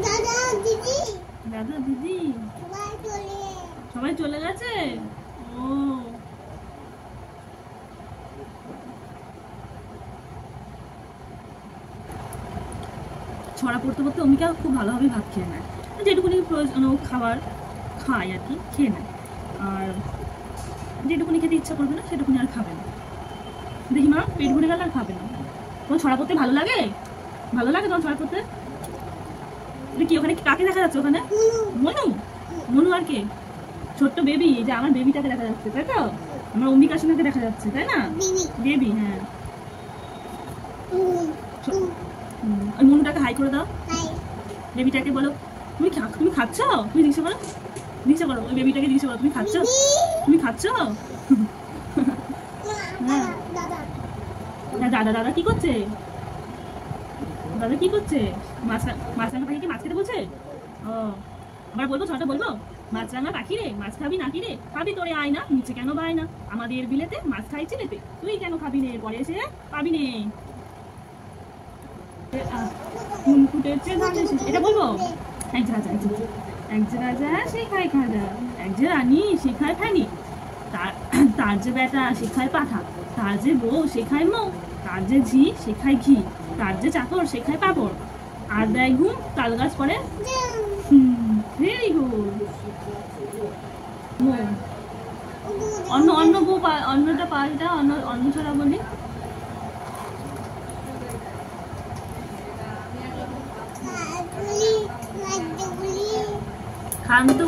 দাদা দিদি দাদা দিদি সবাই চলে গেছে। ও ছড়া পড়তে পড়তে অমিকা খুব ভালোভাবে ভাত খেয়ে নেয়, যেটুকুনি প্রয়োজন খাবার খায় আর কি খেয়ে নেয়, আর যেটুকুনি খেতে ইচ্ছা করবে না সেটুকুনি আর খাবে না। দেখি মা পেট ভরে গেলে আর খাবে না। তোমার ছড়া পড়তে ভালো লাগে? ভালো লাগে তোমার ছড়া পড়তে? কি ওখানে কাকে দেখা যাচ্ছে? ওখানে মনু। মনু আর কে? ছোট্ট বেবি, যে আমার বেবিটাকে দেখা যাচ্ছে তাই তো? আমার অম্বিকা সোনাকে দেখা যাচ্ছে তাই না? বেবি, হ্যাঁ। ওই মনুটাকে হাই করে দাও। বেবিটাকে বলো তুমি খাচ্ছ? তুমি জিজ্ঞাসা করো, জিজ্ঞাসা করো ওই বেবিটাকে, জিজ্ঞাসা করো তুমি খাচ্ছ? তুমি খাচ্ছ? হ্যাঁ। দাদা দাদা কি করছে? দাদা কি করছে? মাছরাঙা পাখি কি মাছ খেতে বলছে? ও আবার বলবো ছটা বলবো? মাছরাঙা পাখি রে, মাছ খাবি নাকি রে? খাবি তোরে আয় না, নিচে কেন বায় না? আমাদের বিলেতে মাছ খাইছে লেতে, তুই কেন খাবি নে? পরে এসে পাবি নে। এটা বলবো? এক যে রাজা শেখায় খাজা, এক যে রানী শেখায় ফেনি, তার যে বেটা শেখায় পাঠা, তার যে বউ শেখায় মৌ, তার যে ঝি শেখায় ঘি, তার যে চাকর শেখায় পাপড়, আর দেয় ঘুম তাল গাছ পরে। Very good. অন্য বউ অন্যটা পাল্টা, অন্য ছড়া বলি। খান্ত